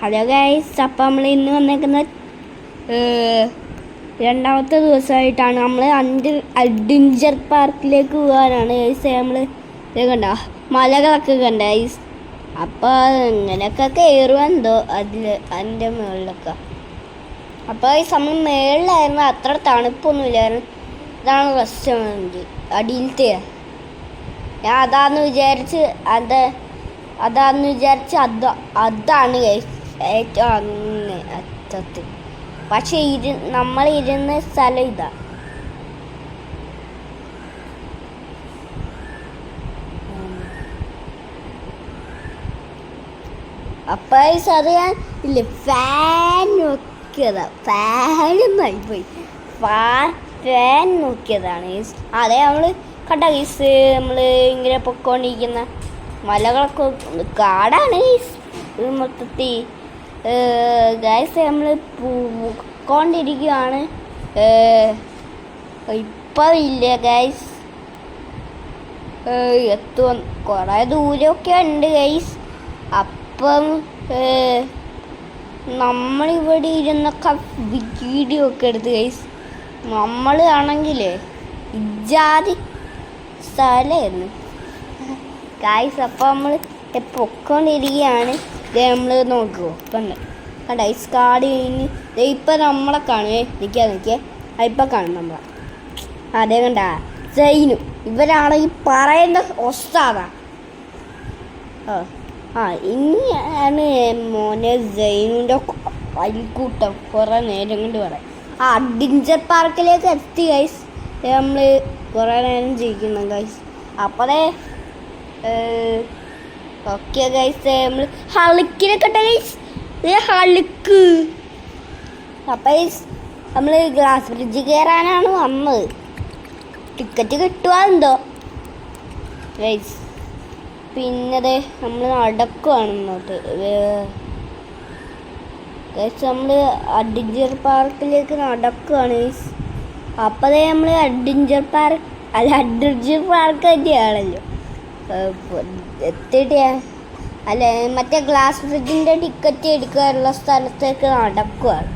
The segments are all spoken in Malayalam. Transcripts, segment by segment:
ഹലോ ഗൈസ്, അപ്പം നമ്മൾ ഇന്ന് വന്നേക്കുന്ന രണ്ടാമത്തെ ദിവസമായിട്ടാണ്. നമ്മൾ അഡ്വഞ്ചർ പാർക്കിലേക്ക് പോകാനാണ് ഗൈസ്. നമ്മൾ ഇത് കണ്ട മലകളൊക്കെ കണ്ട ഗൈസ്. അപ്പോൾ ഇങ്ങനെയൊക്കെ കയറുമെന്തോ അതിൻ്റെ മുകളിലൊക്കെ. അപ്പോൾ ഗൈസ് നമ്മൾ മുകളിലായിരുന്നു, അത്ര തണുപ്പൊന്നുമില്ലായിരുന്നു. ഇതാണ് റെസ്റ്റോറൻറ്റ് അടിയിലത്തെ. ഞാൻ അതാന്ന് വിചാരിച്ച് അതാണ് ഗൈസ് ഏറ്റവും അങ്ങ് അറ്റത്ത്. പക്ഷെ നമ്മൾ ഇരുന്ന സ്ഥലം ഇതാ. അപ്പൊ അത് ഞാൻ ഇല്ല ഫാൻ നോക്കിയതാ. ഫാനുമായി പോയി ഫാൻ നോക്കിയതാണ് ഗൈസ്. അതെ നമ്മൾ കണ്ട ഗൈസ്, നമ്മൾ ഇങ്ങനെ പൊക്കോണ്ടിരിക്കുന്ന മലകളൊക്കെ കാടാണ് ഗൈസ്. ഇത് മൊത്തത്തിൽ ഗൈസ് നമ്മൾ പോയിക്കൊണ്ടിരിക്കുകയാണ്. ഇപ്പം ഇല്ല ഗൈസ്, എത്തും കുറേ ദൂരമൊക്കെ ഉണ്ട് ഗൈസ്. അപ്പം നമ്മളിവിടെ ഇരുന്നൊക്കെ വീഡിയോ ഒക്കെ എടുത്ത് ഗൈസ്. നമ്മൾ ആണെങ്കിലേ ഇജാതി സ്ഥലമായിരുന്നു ഗൈസ്. അപ്പം നമ്മൾ പൊക്കോണ്ടിരിക്കുകയാണ്. നമ്മൾ നോക്കുമോ കണ്ട ഐസ് കാട് കഴിഞ്ഞ് ഇപ്പം നമ്മളെ കാണുവേ. നിൽക്കിയേ ഇപ്പം കാണും നമ്മളെ. അതേ കണ്ട സൈനു. ഇവരാണെങ്കിൽ പറയുന്ന ഒസ്താദാ. ഇനിയാണ് മോനെ സൈനുവിൻ്റെ അയൽക്കൂട്ടം കുറേ നേരം കൊണ്ട് പറയാം. അഡ്വഞ്ചർ പാർക്കിലേക്ക് എത്തി ഗൈസ്. നമ്മൾ കുറേ നേരം ജീവിക്കണം ഗൈസ്. അപ്പോഴേ ഓക്കെ ഗൈസ്, നമ്മൾ ഹളിക്കിനെ കണ്ട ഗൈസ്. ഹളിക്ക്. അപ്പം ഗൈസ് നമ്മൾ ഗ്ലാസ് ബ്രിഡ്ജ് കയറാനാണ് വന്നത്. ടിക്കറ്റ് കിട്ടുക എന്തോ ഗൈസ്. പിന്നെ നമ്മൾ നടക്കുവാണ് ഇങ്ങോട്ട് ഗൈസ്. നമ്മൾ അഡ്വഞ്ചർ പാർക്കിലേക്ക് നടക്കുവാണ് ഗൈസ്. അപ്പോൾ നമ്മൾ അഡ്വഞ്ചർ പാർക്ക് തന്നെയാണല്ലോ. എത്തിയിട്ട് അല്ല മറ്റേ ഗ്ലാസ് ബ്രിഡ്ജിൻ്റെ ടിക്കറ്റ് എടുക്കാനുള്ള സ്ഥലത്തേക്ക് നടക്കുകയാണ്.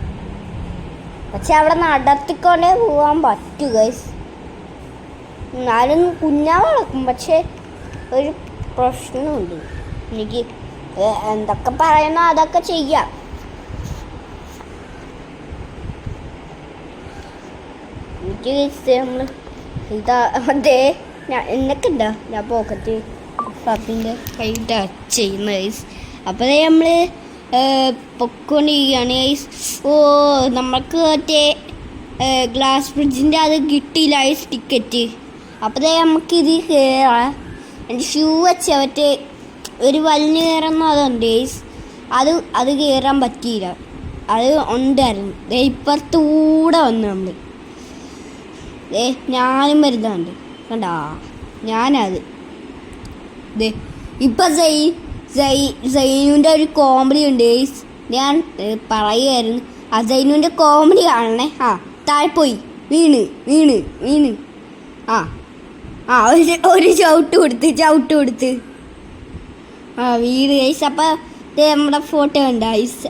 പക്ഷെ അവിടെ നടത്തിക്കൊണ്ടേ പോകാൻ പറ്റൂ ഗൈസ്. എന്നാലും കുഞ്ഞാവ് നടക്കും. പക്ഷെ ഒരു പ്രശ്നമുണ്ട്, എനിക്ക് എന്തൊക്കെ പറയണോ അതൊക്കെ ചെയ്യാം. എനിക്ക് നമ്മൾ ഇതാ അതെ എന്നൊക്കെ ഉണ്ടോ ഞാൻ പോക്കറ്റ് പപ്പിൻ്റെ കൈ ടച്ച് ചെയ്യുന്ന ഗൈസ്. അപ്പോൾ നമ്മൾ പൊക്കോണ്ടിരിക്കുകയാണ് ഗൈസ്. നമുക്ക് മറ്റേ ഗ്ലാസ് ബ്രിഡ്ജിൻ്റെ അത് കിട്ടിയില്ല ഗൈസ് ടിക്കറ്റ്. അപ്പോൾ നമുക്കിത് കയറാം. എൻ്റെ ഷൂ വെച്ച മറ്റേ ഒരു വലിഞ്ഞ് കയറുന്ന അതുണ്ട് ഗൈസ്. അത് കയറാൻ പറ്റിയില്ല. അത് ഉണ്ടായിരുന്നു. ഇപ്പുറത്തൂടെ വന്നു നമ്മൾ. ഞാനും വരുന്നുണ്ട് കണ്ടാ. ഞാനത് ഇപ്പം സൈനുവിൻ്റെ ഒരു കോമഡി ഉണ്ട് ഗൈസ്. ഞാൻ പറയുമായിരുന്നു ആ സൈനുവിൻ്റെ കോമഡി കാണണേ. താഴെ പോയി വീണ് ഒരു ചവിട്ട് കൊടുത്ത് വീണ് ഗൈസ്. അപ്പം നമ്മുടെ ഫോട്ടോ ഉണ്ട് ഗൈസ്.